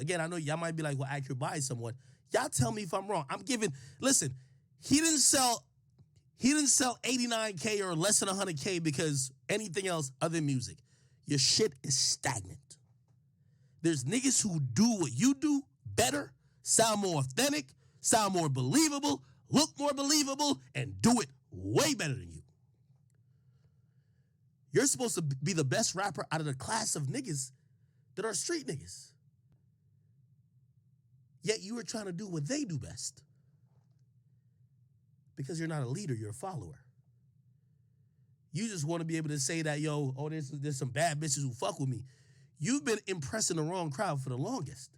Again, I know y'all might be like, well, accurate bias somewhat. Y'all tell me if I'm wrong. Listen, he didn't sell 89K or less than 100K because anything else other than music. Your shit is stagnant. There's niggas who do what you do better, sound more authentic, sound more believable, look more believable, and do it way better than you. You're supposed to be the best rapper out of the class of niggas that are street niggas. Yet you are trying to do what they do best. Because you're not a leader, you're a follower. You just want to be able to say that, there's some bad bitches who fuck with me. You've been impressing the wrong crowd for the longest.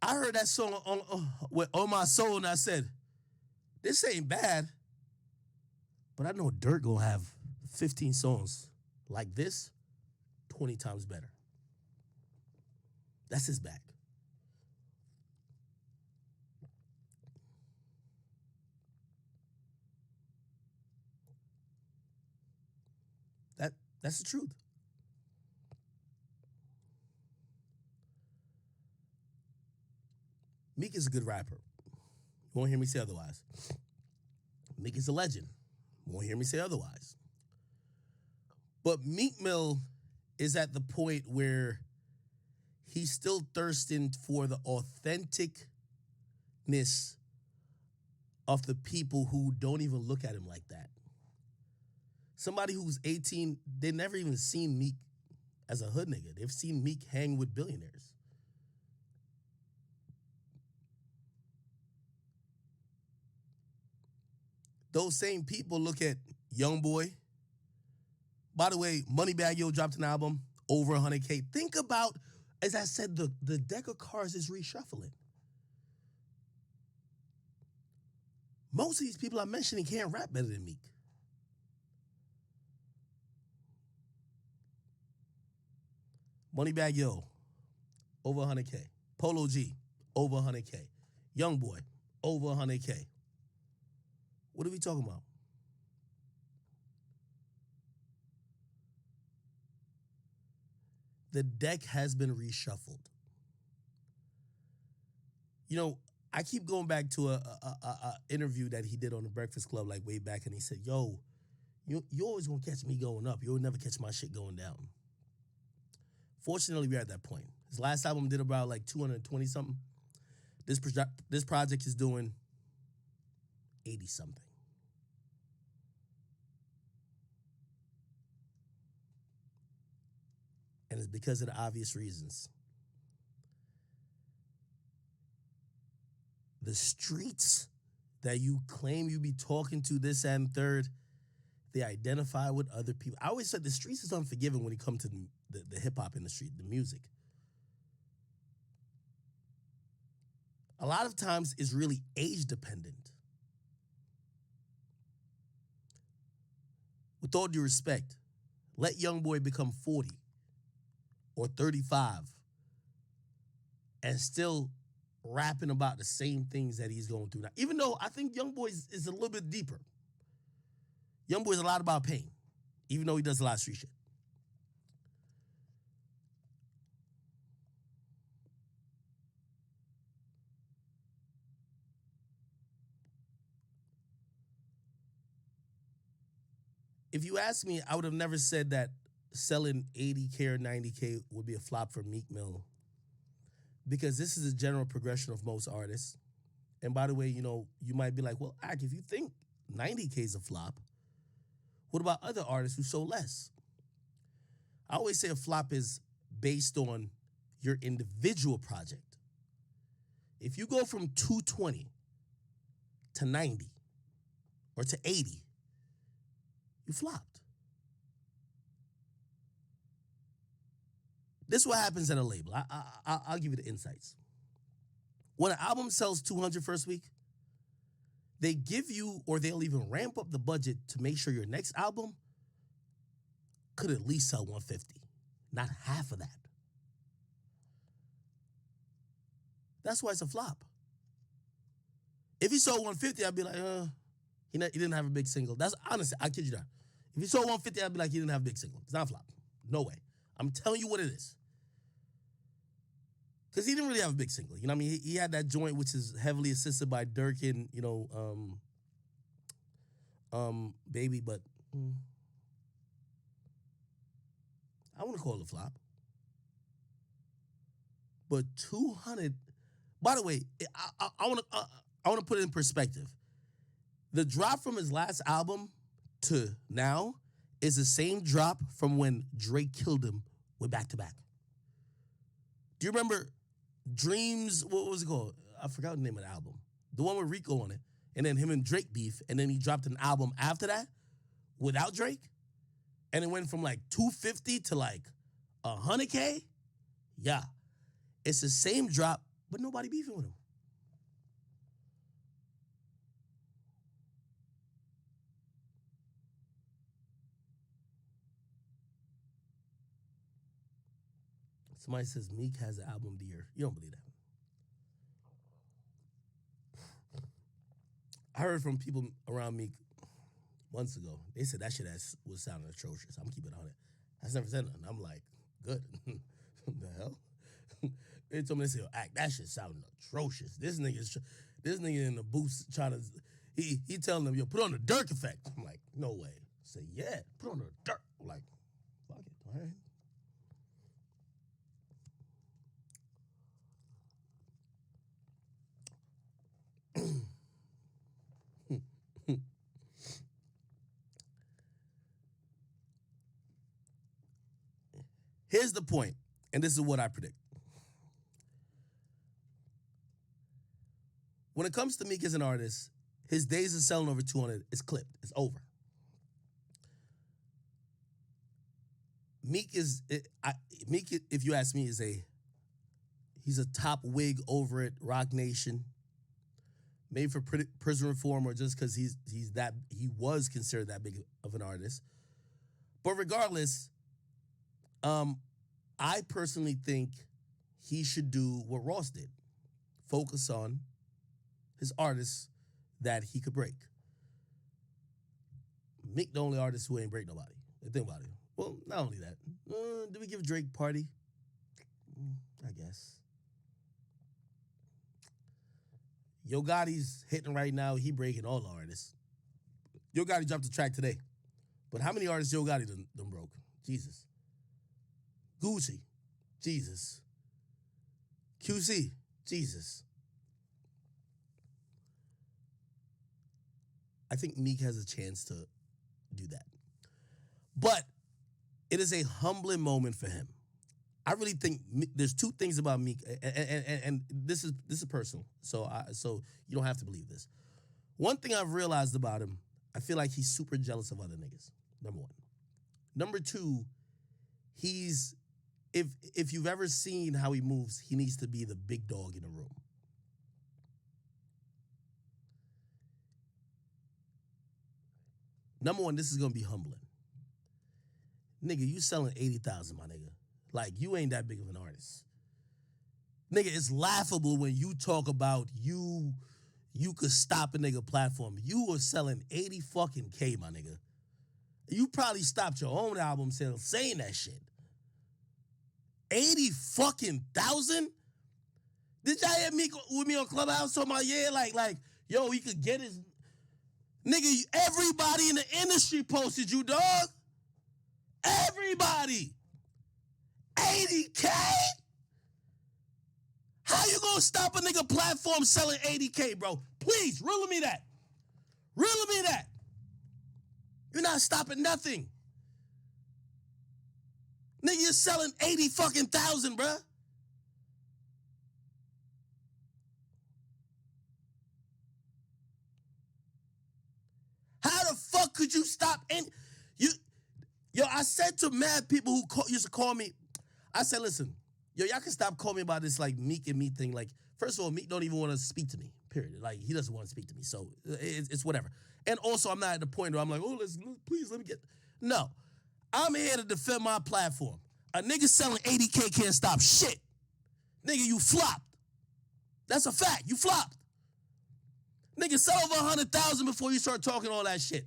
I heard that song on my soul and I said, this ain't bad, but I know Dirt gonna have 15 songs like this 20 times better. That's his back. That's the truth. Meek is a good rapper. You won't hear me say otherwise. Meek is a legend. You won't hear me say otherwise. But Meek Mill is at the point where he's still thirsting for the authenticness of the people who don't even look at him like that. Somebody who's 18, they never even seen Meek as a hood nigga. They've seen Meek hang with billionaires. Those same people look at Youngboy. By the way, Moneybagg Yo dropped an album, over 100K. Think about, as I said, the deck of cards is reshuffling. Most of these people I'm mentioning can't rap better than Meek. Moneybagg Yo, over 100K. Polo G, over 100K. Youngboy, over 100K. What are we talking about? The deck has been reshuffled. I keep going back to a interview that he did on the Breakfast Club like way back, and he said, you always gonna catch me going up. You'll never catch my shit going down. Fortunately, we're at that point. His last album did about like 220 something. This project is doing 80 something. And it's because of the obvious reasons. The streets that you claim you be talking to, this and third, they identify with other people. I always said the streets is unforgiving when it comes to the hip-hop industry, the music. A lot of times it's really age-dependent. With all due respect, let Youngboy become 40 or 35 and still rapping about the same things that he's going through now. Even though I think Youngboy is a little bit deeper. Youngboy's a lot about pain, even though he does a lot of street shit. If you ask me, I would have never said that selling 80K or 90K would be a flop for Meek Mill, because this is a general progression of most artists. And by the way, you might be like, well, Ak, if you think 90K is a flop, what about other artists who sold less? I always say a flop is based on your individual project. If you go from 220 to 90 or to 80, you flopped. This is what happens at a label. I'll give you the insights. When an album sells 200 first week, they give you, or they'll even ramp up the budget to make sure your next album could at least sell 150, not half of that. That's why it's a flop. If he sold 150, I'd be like, he didn't have a big single. That's honestly, I kid you not. If he sold 150, I'd be like, he didn't have a big single. It's not a flop. No way. I'm telling you what it is. Because he didn't really have a big single. You know what I mean? He had that joint which is heavily assisted by Dirk and, Baby, but I want to call it a flop. But 200, by the way, I want to put it in perspective. The drop from his last album to now is the same drop from when Drake killed him with Back to Back. Do you remember Dreams? What was it called? I forgot the name of the album. The one with Rico on it. And then him and Drake beef. And then he dropped an album after that without Drake. And it went from like 250 to like 100K. Yeah. It's the same drop, but nobody beefing with him. Somebody says Meek has the album of the year. You don't believe that. I heard from people around Meek months ago. They said that shit was sounding atrocious. I'm keeping it on it. I never said nothing. I'm like, good. What the hell? They told me, they said, act, that shit sounding atrocious. This nigga in the booth trying to, he telling them, yo, put on the Dirk effect. I'm like, no way. I say, yeah, put on the Dirk. I'm like, fuck it, all right. Here's the point, and this is what I predict. When it comes to Meek as an artist, his days of selling over 200 is clipped. It's over. Meek, if you ask me, he's a top wig over at Rock Nation, made for prison reform, or just because he was considered that big of an artist. But regardless, I personally think he should do what Ross did. Focus on his artists that he could break. Meek the only artist who ain't break nobody. Think about it. Well, not only that. Do we give Drake party? I guess. Yo Gotti's hitting right now. He breaking all the artists. Yo Gotti dropped the track today. But how many artists Yo Gotti done broke? Jesus. Gucci. Jesus. QC. Jesus. I think Meek has a chance to do that. But it is a humbling moment for him. I really think there's two things about Meek, and this is personal, so you don't have to believe this. One thing I've realized about him, I feel like he's super jealous of other niggas, number one. Number two, if you've ever seen how he moves, he needs to be the big dog in the room. Number one, this is gonna be humbling. Nigga, you selling 80,000, my nigga. Like, you ain't that big of an artist. Nigga, it's laughable when you talk about you could stop a nigga platform. You were selling 80 fucking K, my nigga. You probably stopped your own album sales saying that shit. 80 fucking thousand? Did y'all hear me with me on Clubhouse talking about, yeah, like, yo, he could get his... Nigga, everybody in the industry posted you, dog. Everybody. 80K? How you gonna stop a nigga platform selling 80K, bro? Please, riddle me that. Riddle me that. You're not stopping nothing. Nigga, you're selling 80 fucking thousand, bro. How the fuck could you stop Yo, I said to mad people who used to call me, I said, listen, yo, y'all can stop calling me about this like Meek and me thing. Like, first of all, Meek don't even want to speak to me, period. Like, he doesn't want to speak to me, so it's whatever. And also, I'm not at the point where I'm like, oh, please let me get... No, I'm here to defend my platform. A nigga selling 80K can't stop shit. Nigga, you flopped. That's a fact. You flopped. Nigga, sell over 100,000 before you start talking all that shit.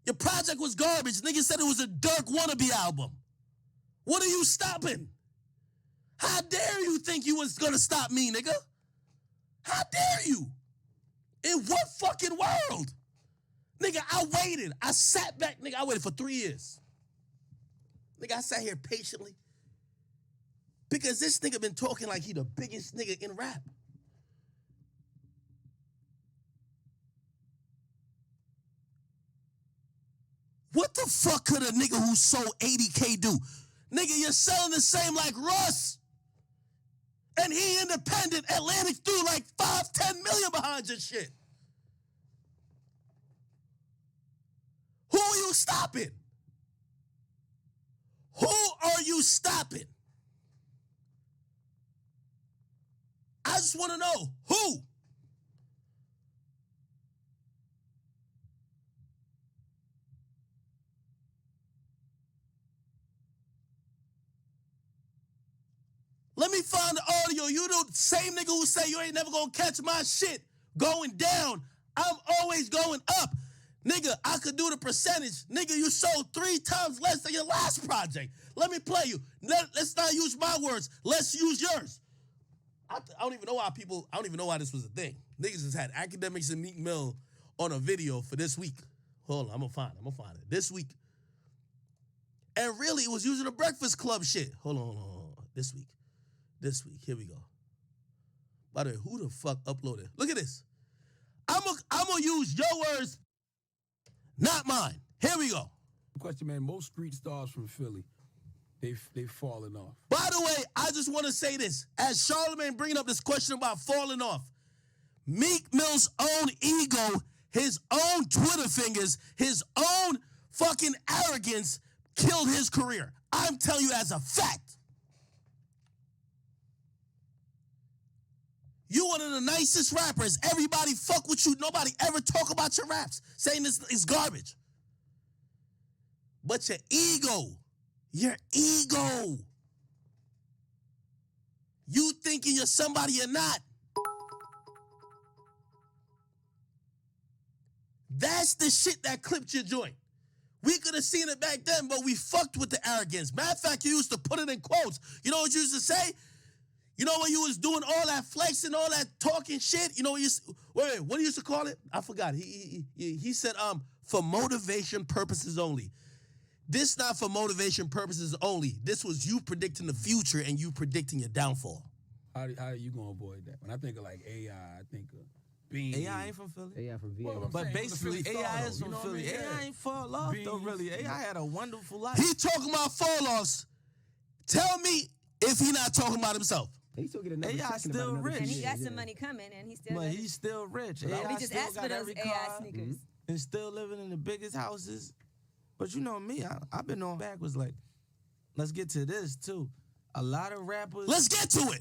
Your project was garbage. Nigga said it was a Dirk wannabe album. What are you stopping? How dare you think you was gonna stop me, nigga? How dare you? In what fucking world? Nigga, I waited. I sat back, nigga, I waited for 3 years. Nigga, I sat here patiently. Because this nigga been talking like he the biggest nigga in rap. What the fuck could a nigga who sold 80K do? Nigga, you're selling the same like Russ. And he independent. Atlantic threw like 5-10 million behind your shit. Who are you stopping? Who are you stopping? I just want to know who. Let me find the audio. You the same nigga who say you ain't never gonna catch my shit going down. I'm always going up. Nigga, I could do the percentage. Nigga, you sold 3 times less than your last project. Let me play you. Let's not use my words. Let's use yours. I don't even know why this was a thing. Niggas just had Akademiks and Meek Mill on a video for this week. Hold on, I'm gonna find it. This week. And really, it was using the Breakfast Club shit. Hold on. This week, here we go. By the way, who the fuck uploaded? Look at this. I'm gonna use your words, not mine. Here we go. Question, man. Most street stars from Philly, they've fallen off. By the way, I just want to say this. As Charlemagne bringing up this question about falling off, Meek Mill's own ego, his own Twitter fingers, his own fucking arrogance killed his career. I'm telling you as a fact. You one of the nicest rappers. Everybody fuck with you. Nobody ever talk about your raps, saying this is garbage. But your ego, you thinking you're somebody you're not. That's the shit that clipped your joint. We could have seen it back then, but we fucked with the arrogance. Matter of fact, you used to put it in quotes. You know what you used to say? You know when you was doing all that flexing, all that talking shit? You know what what do you used to call it? I forgot. He said, for motivation purposes only. This not for motivation purposes only. This was you predicting the future and you predicting your downfall. How are you gonna avoid that? When I think of like AI, I think of Bean. AI ain't from Philly. AI from VA. Well, But basically, AI is from Philly. AI ain't fall off though, really. AI had a wonderful life. He talking about fall-offs. Tell me if he not talking about himself. He still get another AI second still about another rich. And he 2 got years, some yeah. money coming, and he still. But he's still rich. we AI just still asked got for those every AI car sneakers. and still living in the biggest houses. But you know me, I've been on backwards like, let's get to this too. A lot of rappers Let's get to it.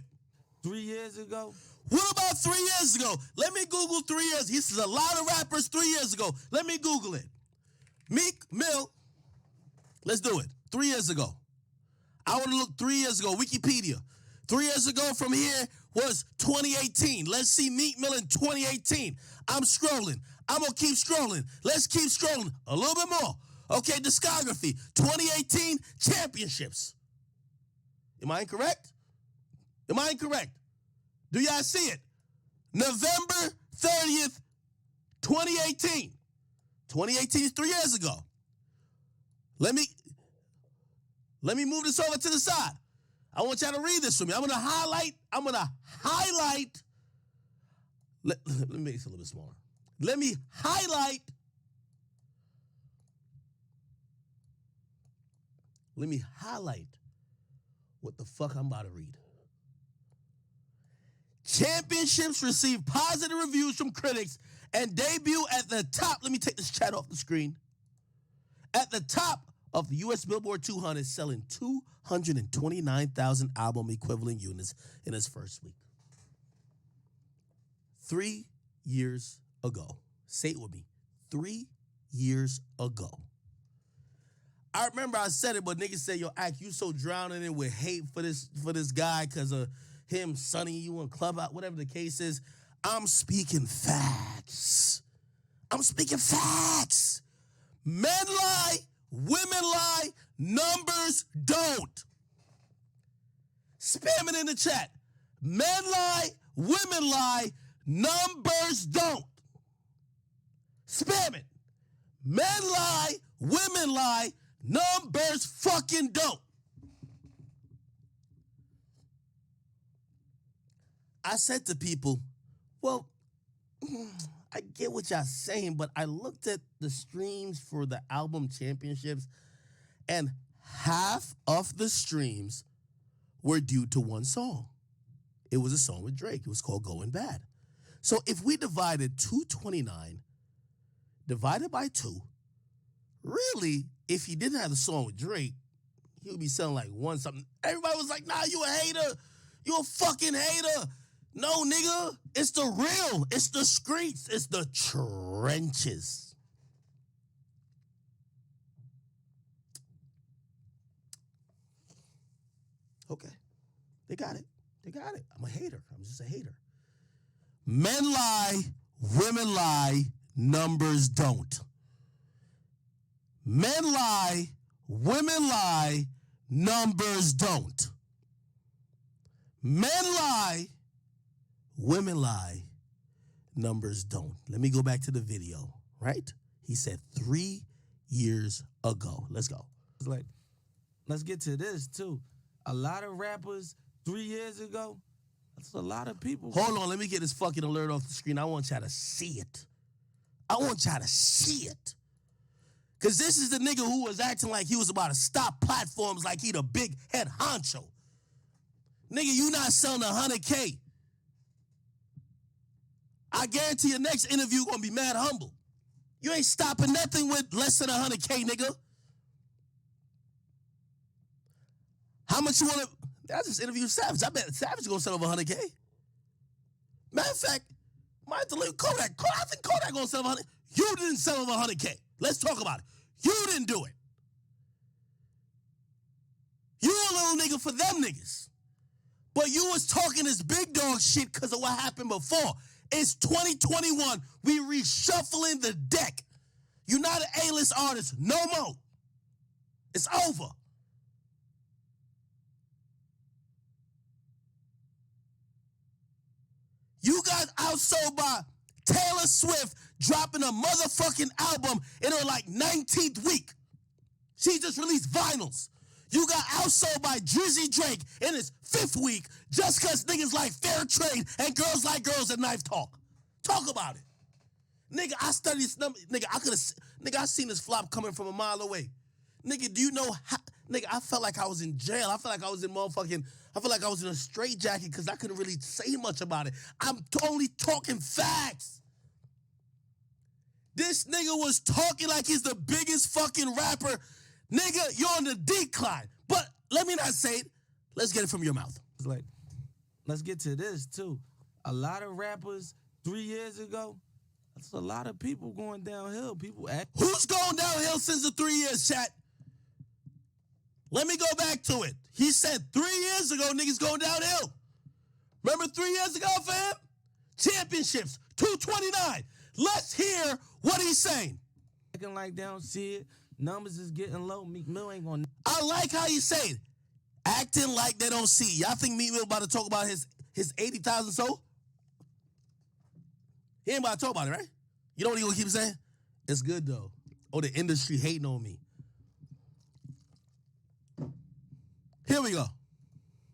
3 years ago, What about 3 years ago? Let me Google 3 years. He says a lot of rappers 3 years ago. Let me Google it. Meek Mill. Let's do it. 3 years ago. I want to look 3 years ago. Wikipedia. 3 years ago from here was 2018. Let's see Meek Mill in 2018. I'm scrolling. I'm going to keep scrolling. Let's keep scrolling. A little bit more. Okay, discography. 2018 championships. Am I incorrect? Do y'all see it? November 30th, 2018. 2018 is 3 years ago. Let me move this over to the side. I want y'all to read this for me. I'm gonna highlight. Let me make this a little bit smaller. Let me highlight what the fuck I'm about to read. Championships received positive reviews from critics and debut at the top. Let me take this chat off the screen. At the top of the U.S. Billboard 200, selling 229,000 album equivalent units in its first week. 3 years ago. Say it with me. 3 years ago. I remember I said it, but niggas say, yo, Ak, you so drowning in with hate for this guy because of him sunning you on Clubhouse, whatever the case is. I'm speaking facts. I'm speaking facts. Men lie, women lie, numbers don't. Spam it in the chat. Men lie, women lie, numbers don't. Spam it. Men lie, women lie, numbers fucking don't. I said to people, well, I get what y'all saying, but I looked at the streams for the album championships, and half of the streams were due to one song. It was a song with Drake. It was called Going Bad. So if we divided 229 divided by 2, really, if he didn't have the song with Drake, he would be selling like one something. Everybody was like, nah, you a hater. You a fucking hater. No, nigga, it's the real. It's the streets. It's the trenches. Okay. They got it. They got it. I'm a hater. I'm just a hater. Men lie, women lie, numbers don't. Men lie, women lie, numbers don't. Men lie, women lie, numbers don't. Let me go back to the video, right? He said 3 years ago. Let's go. It's like, let's get to this too. A lot of rappers 3 years ago, that's a lot of people. Hold on, let me get this fucking alert off the screen. I want y'all to see it. I want y'all to see it. Because this is the nigga who was acting like he was about to stop platforms like he the big head honcho. Nigga, you not selling 100K. I guarantee your next interview gonna be mad humble. You ain't stopping nothing with less than 100K, nigga. How much you wanna... I just interviewed Savage. I bet Savage gonna sell over 100K. Matter of fact, might have to leave Kodak. I think Kodak gonna sell over 100. You didn't sell over 100K. Let's talk about it. You didn't do it. You a little nigga for them niggas. But you was talking this big dog shit because of what happened before. It's 2021. We reshuffling the deck. You're not an A-list artist no more. It's over. You got outsold by Taylor Swift dropping a motherfucking album in her like 19th week. She just released vinyls. You got outsold by Drizzy Drake in his 5th week just because niggas like fair trade and girls like girls and knife talk. Talk about it. Nigga, I studied this number. Nigga, I seen this flop coming from a mile away. Nigga, do you know how, nigga, I felt like I was in jail. I felt like I was in a straitjacket because I couldn't really say much about it. I'm only talking facts. This nigga was talking like he's the biggest fucking rapper. Nigga, you're on the decline. But let me not say it. Let's get it from your mouth. It's like, let's get to this too. A lot of rappers 3 years ago, that's a lot of people going downhill. Who's going downhill since the 3 years, chat? Let me go back to it. He said 3 years ago, niggas going downhill. Remember 3 years ago, fam? Championships, 229. Let's hear what he's saying. Acting like they don't see it. Numbers is getting low. Meek Mill ain't gonna... I like how you say it. Acting like they don't see. Y'all think Meek Mill about to talk about his 80,000 sold? He ain't about to talk about it, right? You know what he gonna keep saying? It's good, though. Oh, the industry hating on me. Here we go.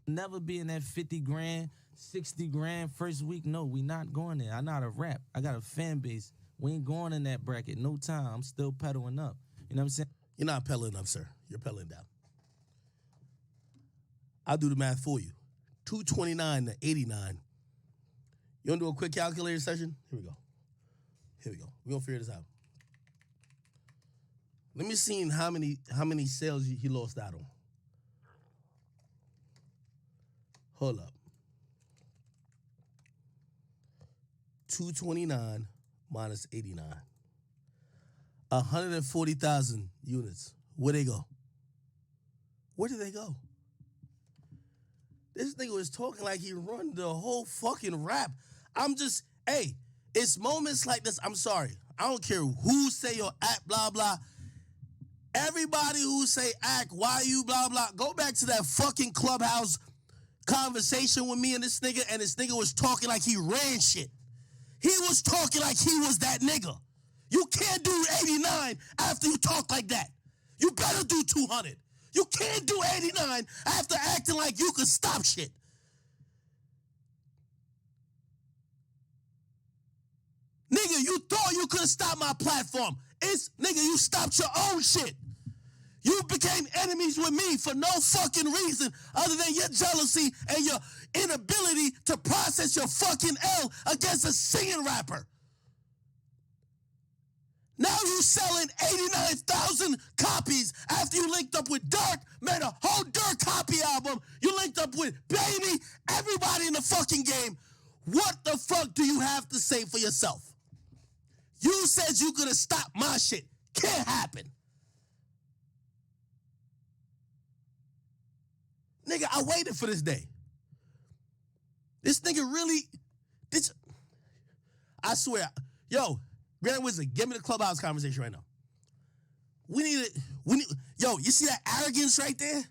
Never be in that 50 grand, 60 grand first week. No, we not going there. I know how to rap. I got a fan base. We ain't going in that bracket. No time. I'm still pedaling up. You know what I'm saying? You're not pedaling up, sir. You're pedaling down. I'll do the math for you. 229 to 89. You want to do a quick calculator session? Here we go. We're going to figure this out. Let me see how many sales he lost out on. Hold up. 229 minus 89. 140,000 units. Where they go? Where did they go? This nigga was talking like he run the whole fucking rap. I'm just Hey, it's moments like this. I'm sorry. I don't care who say your act, blah, blah. Everybody who say act, why you, blah, blah. Go back to that fucking Clubhouse conversation with me and this nigga was talking like he ran shit. He was talking like he was that nigga. You can't do 89 after you talk like that. You better do 200. You can't do 89 after acting like you could stop shit. Nigga, you thought you could have stopped my platform. Nigga, you stopped your own shit. You became enemies with me for no fucking reason other than your jealousy and your inability to process your fucking L against a singing rapper. Now you selling 89,000 copies after you linked up with Dirk, made a whole Dirk copy album. You linked up with Baby, everybody in the fucking game. What the fuck do you have to say for yourself? You said you could have stopped my shit. Can't happen. Nigga, I waited for this day. This nigga really, I swear, yo, Grand Wizard, give me the Clubhouse conversation right now. Yo, you see that arrogance right there?